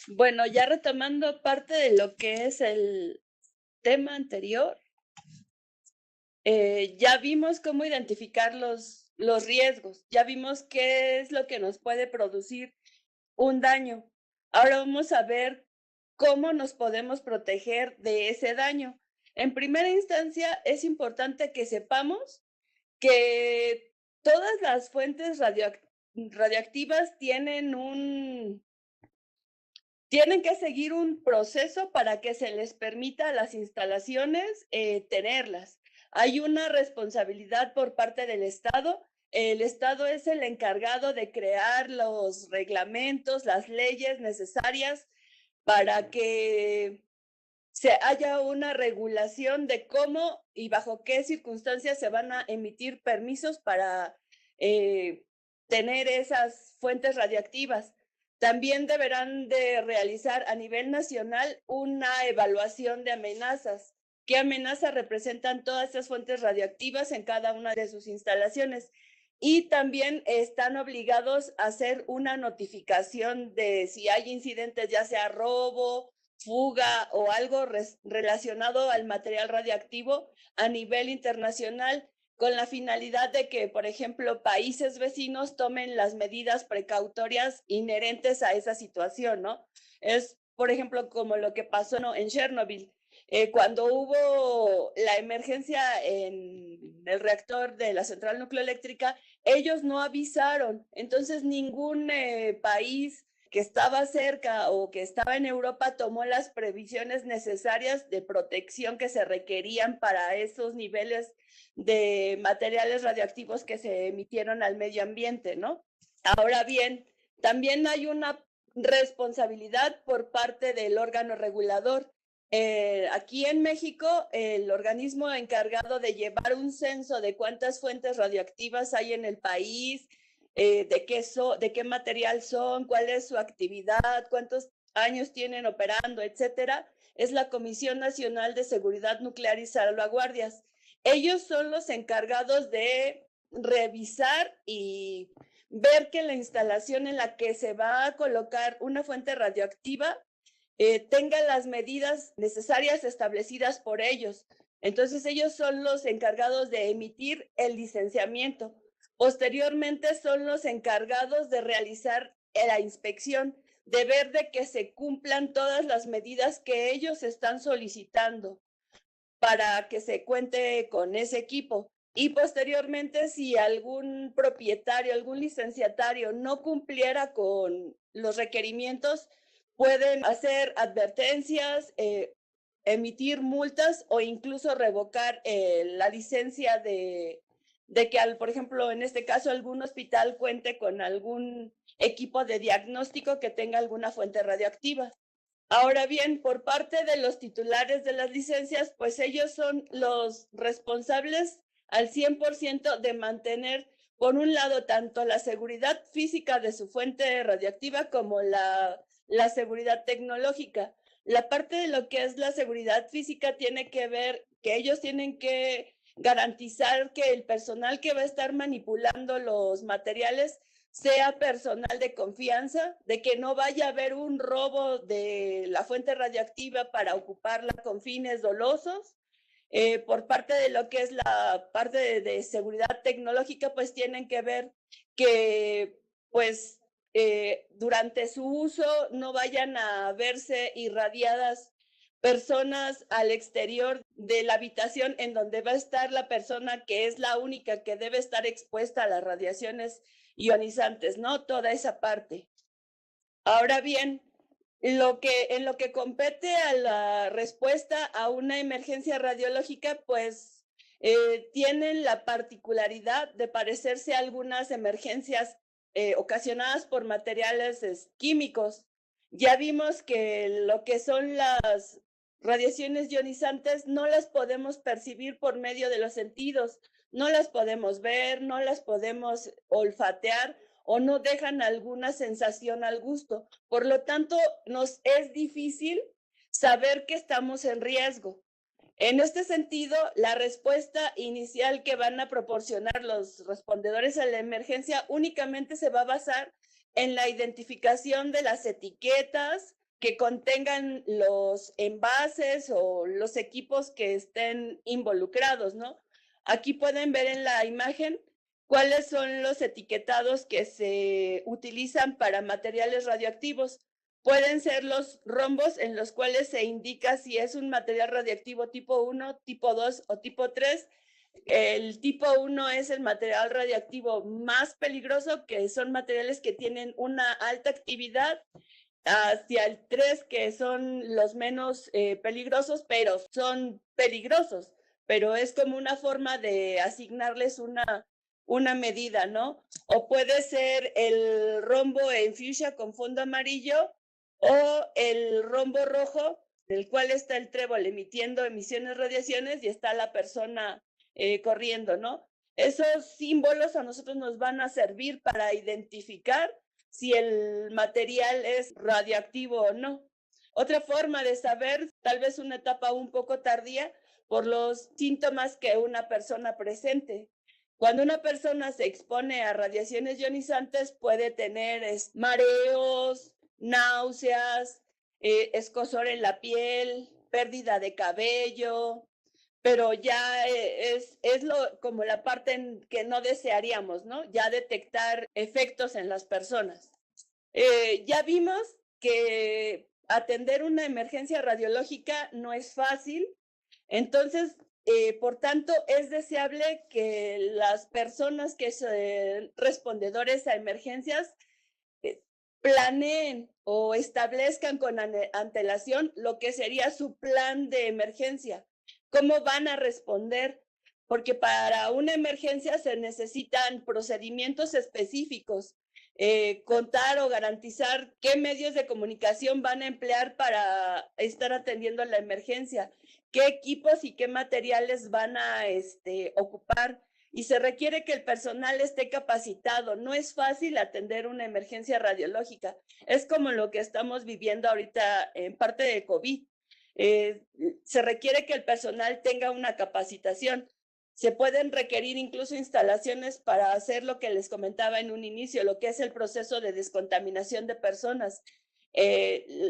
Bueno, ya retomando parte de lo que es el tema anterior, ya vimos cómo identificar los riesgos, ya vimos qué es lo que nos puede producir un daño. Ahora vamos a ver cómo nos podemos proteger de ese daño. En primera instancia, es importante que sepamos que todas las fuentes radioactivas tienen que seguir un proceso para que se les permita a las instalaciones tenerlas. Hay una responsabilidad por parte del Estado. El Estado es el encargado de crear los reglamentos, las leyes necesarias para que se haya una regulación de cómo y bajo qué circunstancias se van a emitir permisos para eh, tener esas fuentes radiactivas. También deberán de realizar a nivel nacional una evaluación de amenazas. ¿Qué amenazas representan todas estas fuentes radioactivas en cada una de sus instalaciones? Y también están obligados a hacer una notificación de si hay incidentes, ya sea robo, fuga o algo relacionado al material radiactivo a nivel internacional, con la finalidad de que, por ejemplo, países vecinos tomen las medidas precautorias inherentes a esa situación, ¿no? Es, por ejemplo, como lo que pasó, ¿no?, en Chernobyl. Cuando hubo la emergencia en el reactor de la central nucleoeléctrica, ellos no avisaron. Entonces, ningún país que estaba cerca o que estaba en Europa tomó las previsiones necesarias de protección que se requerían para esos niveles de materiales radioactivos que se emitieron al medio ambiente, ¿no? Ahora bien, también hay una responsabilidad por parte del órgano regulador. Aquí en México, el organismo encargado de llevar un censo de cuántas fuentes radioactivas hay en el país, de qué material son, cuál es su actividad, cuántos años tienen operando, etcétera, es la Comisión Nacional de Seguridad Nuclear y Salvaguardias. Ellos son los encargados de revisar y ver que la instalación en la que se va a colocar una fuente radioactiva tenga las medidas necesarias establecidas por ellos. Entonces ellos son los encargados de emitir el licenciamiento. Posteriormente son los encargados de realizar la inspección, de ver de que se cumplan todas las medidas que ellos están solicitando para que se cuente con ese equipo. Y posteriormente, si algún propietario, algún licenciatario no cumpliera con los requerimientos, pueden hacer advertencias, emitir multas o incluso revocar la licencia de que, por ejemplo, en este caso, algún hospital cuente con algún equipo de diagnóstico que tenga alguna fuente radioactiva. Ahora bien, por parte de los titulares de las licencias, pues ellos son los responsables al 100% de mantener, por un lado, tanto la seguridad física de su fuente radiactiva como la seguridad tecnológica. La parte de lo que es la seguridad física tiene que ver que ellos tienen que garantizar que el personal que va a estar manipulando los materiales sea personal de confianza, de que no vaya a haber un robo de la fuente radioactiva para ocuparla con fines dolosos. Por parte de lo que es la parte de seguridad tecnológica, pues tienen que ver que, pues, durante su uso no vayan a verse irradiadas personas al exterior de la habitación en donde va a estar la persona que es la única que debe estar expuesta a las radiaciones ionizantes, ¿no? Toda esa parte. Ahora bien, en lo que compete a la respuesta a una emergencia radiológica, pues tienen la particularidad de parecerse a algunas emergencias ocasionadas por materiales químicos. Ya vimos que lo que son las radiaciones ionizantes no las podemos percibir por medio de los sentidos, no las podemos ver, no las podemos olfatear o no dejan alguna sensación al gusto. Por lo tanto, nos es difícil saber que estamos en riesgo. En este sentido, la respuesta inicial que van a proporcionar los respondedores a la emergencia únicamente se va a basar en la identificación de las etiquetas, que contengan los envases o los equipos que estén involucrados, ¿no? Aquí pueden ver en la imagen cuáles son los etiquetados que se utilizan para materiales radioactivos. Pueden ser los rombos en los cuales se indica si es un material radioactivo tipo 1, tipo 2 o tipo 3. El tipo 1 es el material radioactivo más peligroso, que son materiales que tienen una alta actividad, hacia el 3, que son los menos peligrosos, pero son peligrosos, pero es como una forma de asignarles una medida, ¿no? O puede ser el rombo en fuchsia con fondo amarillo o el rombo rojo, del cual está el trébol emitiendo emisiones, radiaciones, y está la persona corriendo, ¿no? Esos símbolos a nosotros nos van a servir para identificar si el material es radioactivo o no. Otra forma de saber, tal vez una etapa un poco tardía, por los síntomas que una persona presente. Cuando una persona se expone a radiaciones ionizantes, puede tener mareos, náuseas, escozor en la piel, pérdida de cabello, pero ya como la parte en que no desearíamos, ¿no? Ya detectar efectos en las personas. Ya vimos que atender una emergencia radiológica no es fácil, entonces, por tanto, es deseable que las personas que son respondedores a emergencias planeen o establezcan con antelación lo que sería su plan de emergencia, cómo van a responder, porque para una emergencia se necesitan procedimientos específicos, contar o garantizar qué medios de comunicación van a emplear para estar atendiendo la emergencia, qué equipos y qué materiales van a ocupar, y se requiere que el personal esté capacitado. No es fácil atender una emergencia radiológica. Es como lo que estamos viviendo ahorita en parte de COVID. Se requiere que el personal tenga una capacitación. Se pueden requerir incluso instalaciones para hacer lo que les comentaba en un inicio, lo que es el proceso de descontaminación de personas,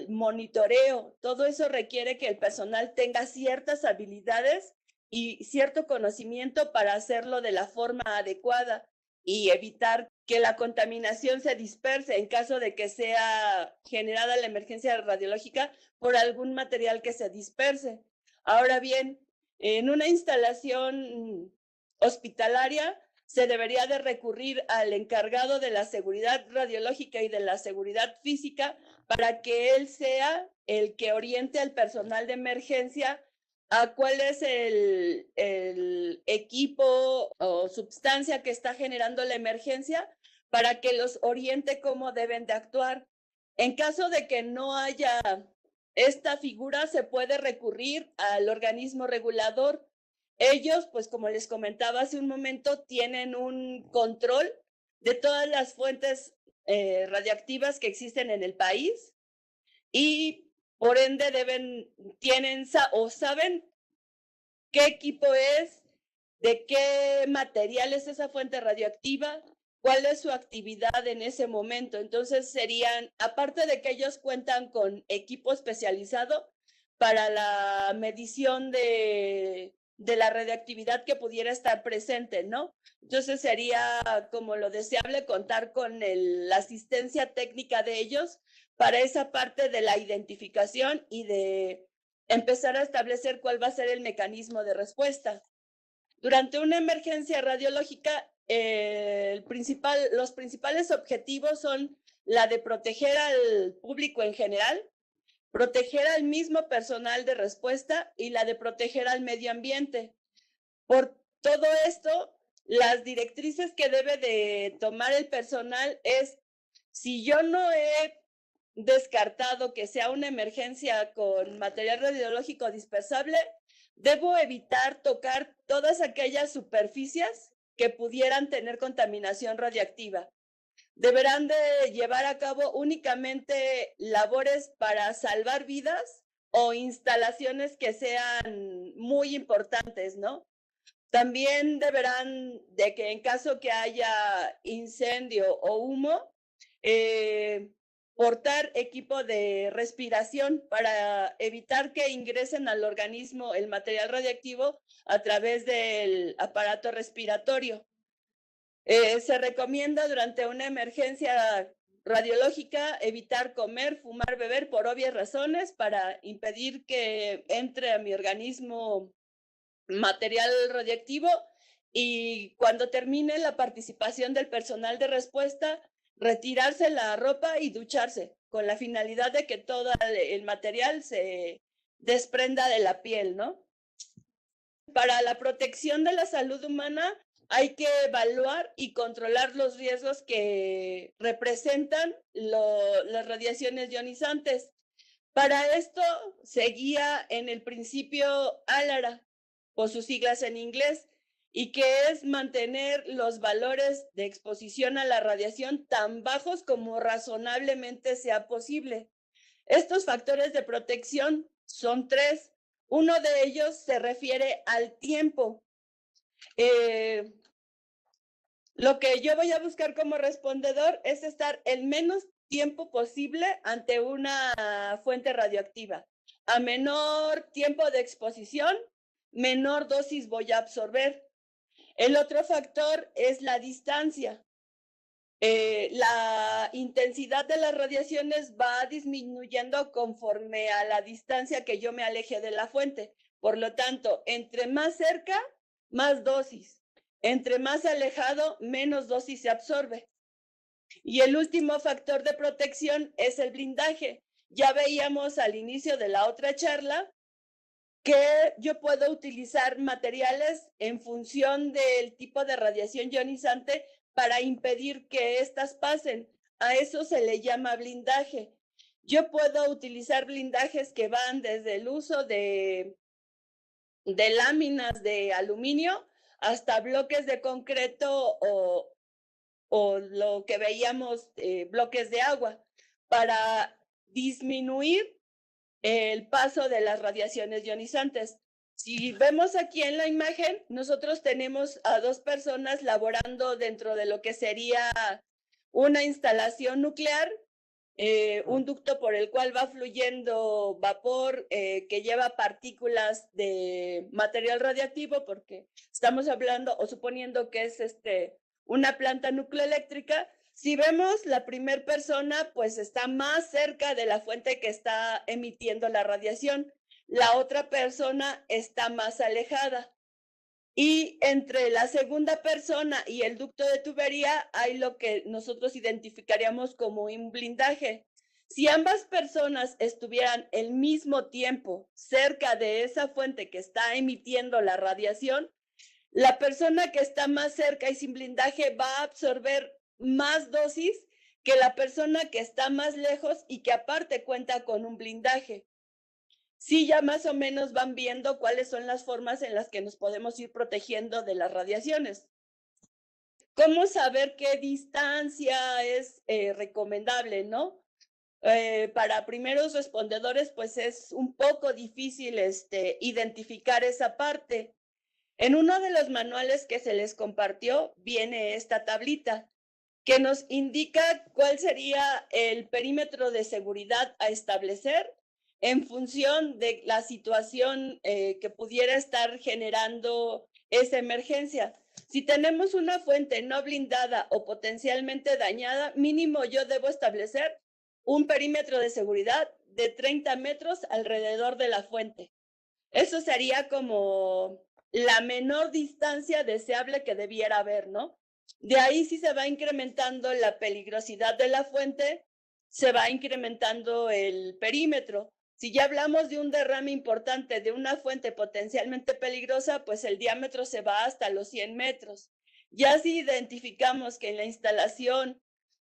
monitoreo. Todo eso requiere que el personal tenga ciertas habilidades y cierto conocimiento para hacerlo de la forma adecuada y evitar que la contaminación se disperse en caso de que sea generada la emergencia radiológica por algún material que se disperse. Ahora bien, en una instalación hospitalaria se debería de recurrir al encargado de la seguridad radiológica y de la seguridad física para que él sea el que oriente al personal de emergencia a cuál es el equipo o sustancia que está generando la emergencia, para que los oriente cómo deben de actuar. En caso de que no haya esta figura, se puede recurrir al organismo regulador. Ellos, pues como les comentaba hace un momento, tienen un control de todas las fuentes radiactivas que existen en el país, y por ende tienen o saben qué equipo es, de qué material es esa fuente radioactiva, cuál es su actividad en ese momento. Entonces serían, aparte de que ellos cuentan con equipo especializado para la medición de la radioactividad que pudiera estar presente, ¿no? Entonces sería como lo deseable contar con la asistencia técnica de ellos para esa parte de la identificación y de empezar a establecer cuál va a ser el mecanismo de respuesta. Durante una emergencia radiológica, los principales objetivos son la de proteger al público en general, proteger al mismo personal de respuesta y la de proteger al medio ambiente. Por todo esto, las directrices que debe de tomar el personal es: si yo no he descartado que sea una emergencia con material radiológico dispersable, debo evitar tocar todas aquellas superficies que pudieran tener contaminación radiactiva. Deberán de llevar a cabo únicamente labores para salvar vidas o instalaciones que sean muy importantes, ¿no? También deberán de que en caso que haya incendio o humo, portar equipo de respiración para evitar que ingresen al organismo el material radiactivo a través del aparato respiratorio. Se recomienda durante una emergencia radiológica evitar comer, fumar, beber por obvias razones para impedir que entre a mi organismo material radiactivo, y cuando termine la participación del personal de respuesta, retirarse la ropa y ducharse con la finalidad de que todo el material se desprenda de la piel, ¿no? Para la protección de la salud humana hay que evaluar y controlar los riesgos que representan las radiaciones ionizantes. Para esto se guía en el principio ALARA, por sus siglas en inglés, y que es mantener los valores de exposición a la radiación tan bajos como razonablemente sea posible. Estos factores de protección son 3. Uno de ellos se refiere al tiempo. Lo que yo voy a buscar como respondedor es estar el menos tiempo posible ante una fuente radioactiva. A menor tiempo de exposición, menor dosis voy a absorber. El otro factor es la distancia. La intensidad de las radiaciones va disminuyendo conforme a la distancia que yo me aleje de la fuente. Por lo tanto, entre más cerca, más dosis. Entre más alejado, menos dosis se absorbe. Y el último factor de protección es el blindaje. Ya veíamos al inicio de la otra charla que yo puedo utilizar materiales en función del tipo de radiación ionizante para impedir que éstas pasen. A eso se le llama blindaje. Yo puedo utilizar blindajes que van desde el uso de láminas de aluminio hasta bloques de concreto o lo que veíamos, bloques de agua, para disminuir el paso de las radiaciones ionizantes. Si vemos aquí en la imagen, nosotros tenemos a 2 personas laborando dentro de lo que sería una instalación nuclear, un ducto por el cual va fluyendo vapor que lleva partículas de material radiactivo, porque estamos hablando o suponiendo que es una planta nucleoeléctrica. Si vemos, la primera persona pues está más cerca de la fuente que está emitiendo la radiación, la otra persona está más alejada. Y entre la segunda persona y el ducto de tubería hay lo que nosotros identificaríamos como un blindaje. Si ambas personas estuvieran el mismo tiempo cerca de esa fuente que está emitiendo la radiación, la persona que está más cerca y sin blindaje va a absorber más dosis que la persona que está más lejos y que aparte cuenta con un blindaje. Sí, ya más o menos van viendo cuáles son las formas en las que nos podemos ir protegiendo de las radiaciones. ¿Cómo saber qué distancia es recomendable, no? Para primeros respondedores, pues es un poco difícil identificar esa parte. En uno de los manuales que se les compartió viene esta tablita que nos indica cuál sería el perímetro de seguridad a establecer en función de la situación que pudiera estar generando esa emergencia. Si tenemos una fuente no blindada o potencialmente dañada, mínimo yo debo establecer un perímetro de seguridad de 30 metros alrededor de la fuente. Eso sería como la menor distancia deseable que debiera haber, ¿no? De ahí sí se va incrementando la peligrosidad de la fuente, se va incrementando el perímetro. Si ya hablamos de un derrame importante de una fuente potencialmente peligrosa, pues el diámetro se va hasta los 100 metros. Ya si identificamos que en la instalación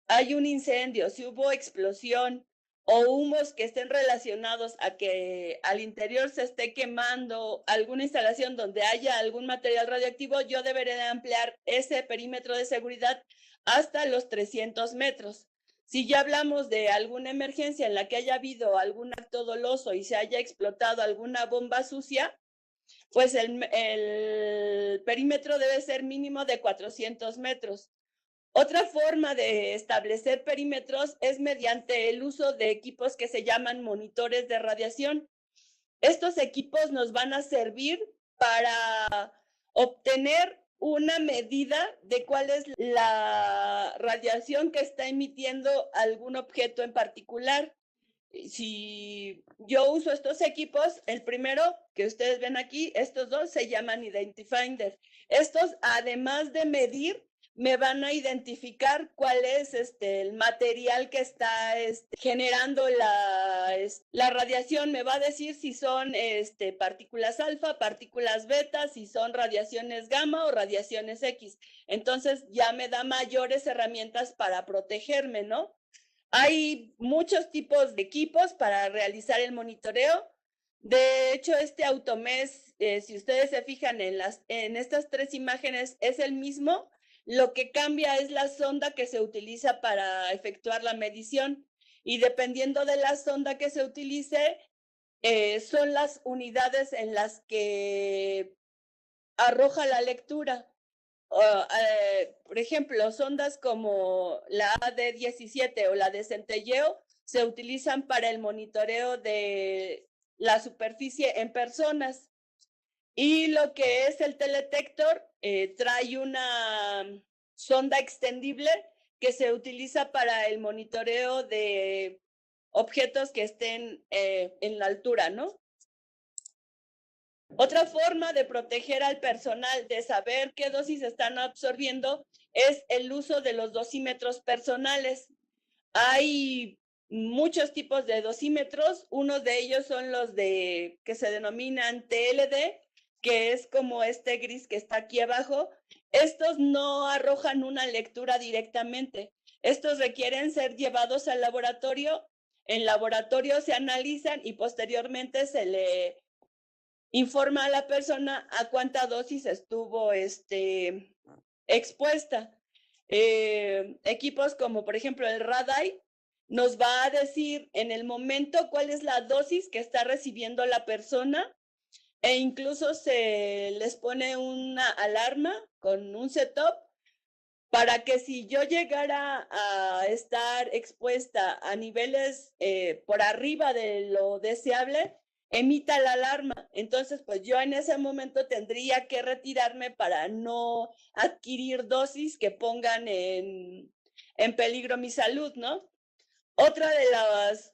hay un incendio, si hubo explosión o humos que estén relacionados a que al interior se esté quemando alguna instalación donde haya algún material radioactivo, yo deberé de ampliar ese perímetro de seguridad hasta los 300 metros. Si ya hablamos de alguna emergencia en la que haya habido algún acto doloso y se haya explotado alguna bomba sucia, pues el perímetro debe ser mínimo de 400 metros. Otra forma de establecer perímetros es mediante el uso de equipos que se llaman monitores de radiación. Estos equipos nos van a servir para obtener una medida de cuál es la radiación que está emitiendo algún objeto en particular. Si yo uso estos equipos, el primero que ustedes ven aquí, estos dos se llaman Identifinder. Estos, además de medir, me van a identificar cuál es el material que está generando la radiación. Me va a decir si son partículas alfa, partículas beta, si son radiaciones gamma o radiaciones X. Entonces ya me da mayores herramientas para protegerme, ¿no? Hay muchos tipos de equipos para realizar el monitoreo. De hecho, este Automesh, si ustedes se fijan en estas tres imágenes, es el mismo. Lo que cambia es la sonda que se utiliza para efectuar la medición. Y dependiendo de la sonda que se utilice, son las unidades en las que arroja la lectura. Por ejemplo, sondas como la AD17 o la de centelleo se utilizan para el monitoreo de la superficie en personas. Y lo que es el teledetector trae una sonda extendible que se utiliza para el monitoreo de objetos que estén en la altura, ¿no? Otra forma de proteger al personal, de saber qué dosis están absorbiendo, es el uso de los dosímetros personales. Hay muchos tipos de dosímetros. Uno de ellos son los que se denominan TLD, que es como este gris que está aquí abajo. Estos no arrojan una lectura directamente. Estos requieren ser llevados al laboratorio. En laboratorio se analizan y posteriormente se le informa a la persona a cuánta dosis estuvo expuesta. Equipos como por ejemplo el Radai nos va a decir en el momento cuál es la dosis que está recibiendo la persona, e incluso se les pone una alarma con un setup para que si yo llegara a estar expuesta a niveles por arriba de lo deseable, emita la alarma. Entonces, pues yo en ese momento tendría que retirarme para no adquirir dosis que pongan en peligro mi salud, ¿no? Otra de los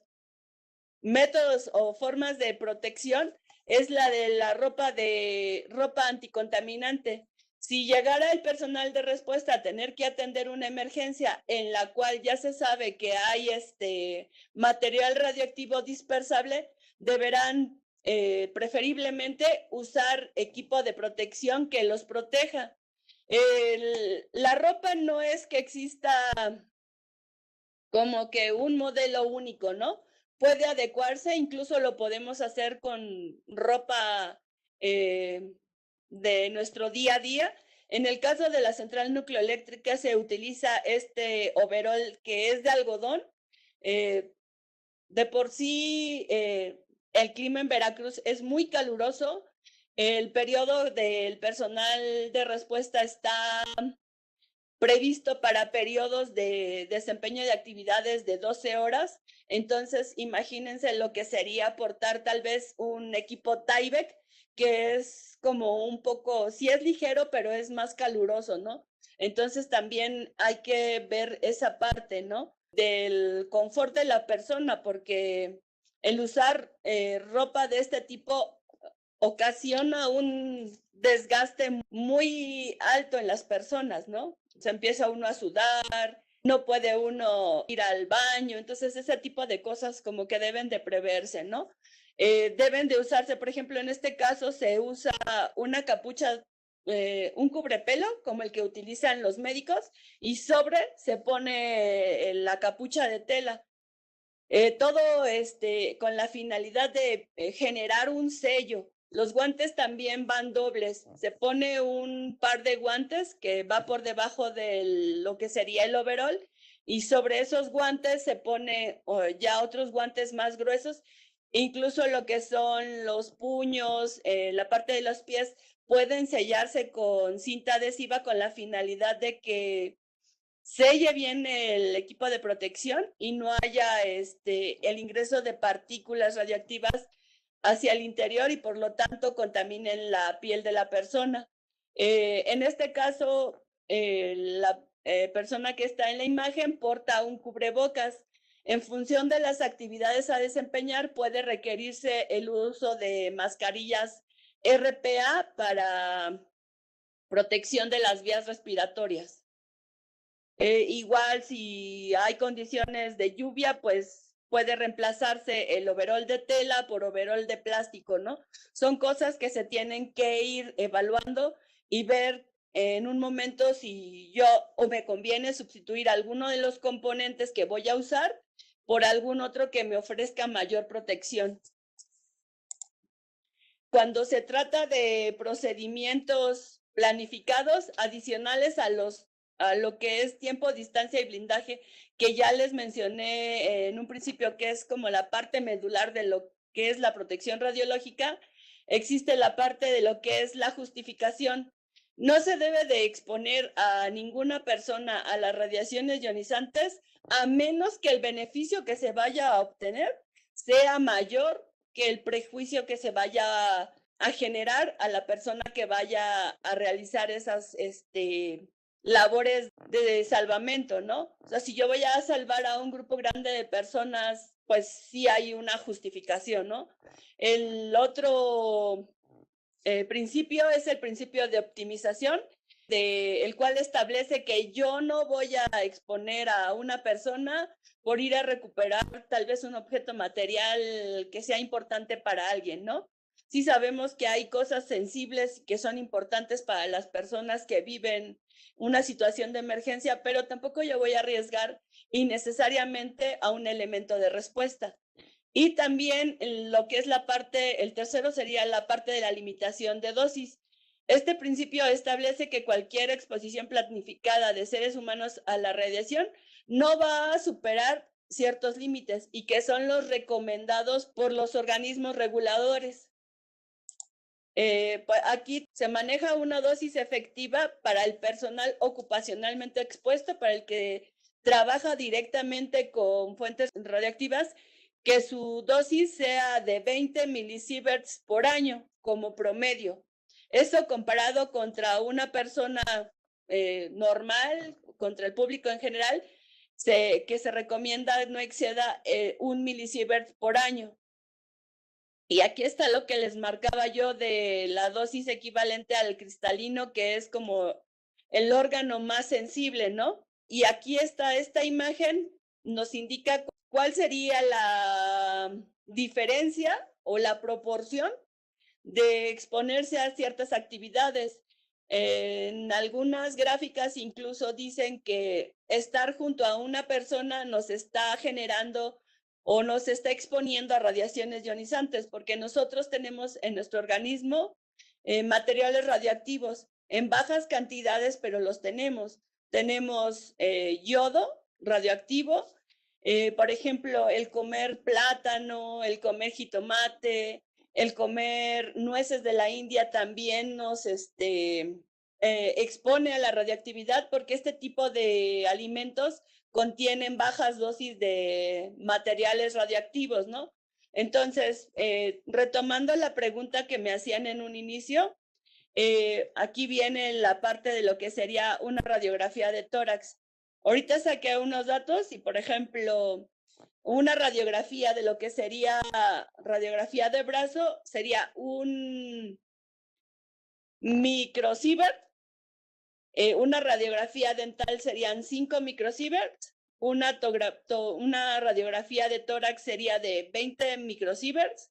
métodos o formas de protección es la de la ropa anticontaminante. Si llegara el personal de respuesta a tener que atender una emergencia en la cual ya se sabe que hay material radioactivo dispersable, deberán preferiblemente usar equipo de protección que los proteja. La ropa no es que exista como que un modelo único, ¿no? Puede adecuarse, incluso lo podemos hacer con ropa de nuestro día a día. En el caso de la central nucleoeléctrica se utiliza este overol que es de algodón. De por sí, el clima en Veracruz es muy caluroso. El periodo del personal de respuesta está previsto para periodos de desempeño de actividades de 12 horas. Entonces, imagínense lo que sería portar tal vez un equipo Tyvek, que es como un poco, sí es ligero, pero es más caluroso, ¿no? Entonces también hay que ver esa parte, ¿no? Del confort de la persona, porque el usar ropa de este tipo ocasiona un desgaste muy alto en las personas, ¿no? Se empieza uno a sudar, no puede uno ir al baño, entonces ese tipo de cosas como que deben de preverse, ¿no? Deben de usarse, por ejemplo, en este caso se usa una capucha, un cubrepelo como el que utilizan los médicos, y sobre se pone la capucha de tela. Todo con la finalidad de generar un sello. Los guantes también van dobles. Se pone un par de guantes que va por debajo de lo que sería el overall, y sobre esos guantes se pone ya otros guantes más gruesos. Incluso lo que son los puños, la parte de los pies, pueden sellarse con cinta adhesiva con la finalidad de que selle bien el equipo de protección y no haya el ingreso de partículas radioactivas hacia el interior y por lo tanto contaminen la piel de la persona. En este caso, la persona que está en la imagen porta un cubrebocas. En función de las actividades a desempeñar, puede requerirse el uso de mascarillas RPA para protección de las vías respiratorias. Igual si hay condiciones de lluvia, pues puede reemplazarse el overol de tela por overol de plástico, ¿no? Son cosas que se tienen que ir evaluando y ver en un momento si yo o me conviene sustituir alguno de los componentes que voy a usar por algún otro que me ofrezca mayor protección. Cuando se trata de procedimientos planificados adicionales a lo que es tiempo, distancia y blindaje, que ya les mencioné en un principio, que es como la parte medular de lo que es la protección radiológica, existe la parte de lo que es la justificación. No se debe de exponer a ninguna persona a las radiaciones ionizantes a menos que el beneficio que se vaya a obtener sea mayor que el prejuicio que se vaya a generar a la persona que vaya a realizar esas labores de salvamento, ¿no? O sea, si yo voy a salvar a un grupo grande de personas, pues sí hay una justificación, ¿no? El otro principio es el principio de optimización, el cual establece que yo no voy a exponer a una persona por ir a recuperar tal vez un objeto material que sea importante para alguien, ¿no? Sí sabemos que hay cosas sensibles que son importantes para las personas que viven una situación de emergencia, pero tampoco yo voy a arriesgar innecesariamente a un elemento de respuesta. Y también lo que es la parte, el tercero sería la parte de la limitación de dosis. Este principio establece que cualquier exposición planificada de seres humanos a la radiación no va a superar ciertos límites y que son los recomendados por los organismos reguladores. Aquí se maneja una dosis efectiva para el personal ocupacionalmente expuesto, para el que trabaja directamente con fuentes radiactivas, que su dosis sea de 20 milisieverts por año como promedio. Eso comparado contra una persona normal, contra el público en general, que se recomienda no exceda 1 milisievert por año. Y aquí está lo que les marcaba yo de la dosis equivalente al cristalino, que es como el órgano más sensible, ¿no? Y aquí está esta imagen, nos indica cuál sería la diferencia o la proporción de exponerse a ciertas actividades. En algunas gráficas incluso dicen que estar junto a una persona nos está generando o nos está exponiendo a radiaciones ionizantes, porque nosotros tenemos en nuestro organismo materiales radioactivos en bajas cantidades, pero los tenemos. Tenemos yodo radioactivo, por ejemplo, el comer plátano, el comer jitomate, el comer nueces de la India también nos expone a la radioactividad, porque este tipo de alimentos contienen bajas dosis de materiales radioactivos, ¿no? Entonces, retomando la pregunta que me hacían en un inicio, aquí viene la parte de lo que sería una radiografía de tórax. Ahorita saqué unos datos y, por ejemplo, una radiografía de lo que sería radiografía de brazo sería un microsievert, una radiografía dental serían 5 microsieverts, una radiografía de tórax sería de 20 microsieverts,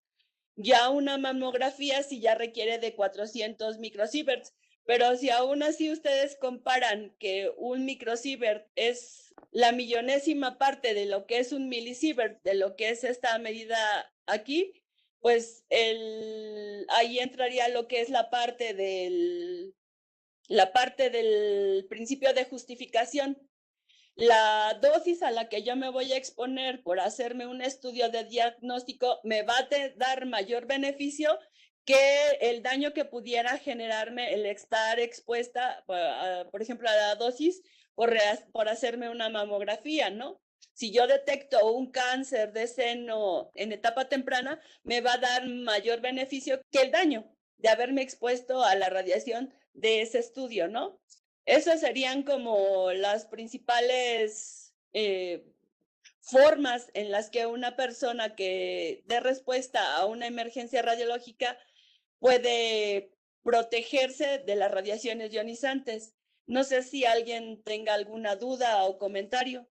ya una mamografía sí ya requiere de 400 microsieverts, pero si aún así ustedes comparan que un microsievert es la millonésima parte de lo que es un milisievert, de lo que es esta medida aquí, pues ahí entraría lo que es la parte del principio de justificación. La dosis a la que yo me voy a exponer por hacerme un estudio de diagnóstico me va a dar mayor beneficio que el daño que pudiera generarme el estar expuesta, por ejemplo, a la dosis por hacerme una mamografía, ¿no? Si yo detecto un cáncer de seno en etapa temprana, me va a dar mayor beneficio que el daño de haberme expuesto a la radiación de ese estudio, ¿no? Esas serían como las principales formas en las que una persona que dé respuesta a una emergencia radiológica puede protegerse de las radiaciones ionizantes. No sé si alguien tenga alguna duda o comentario.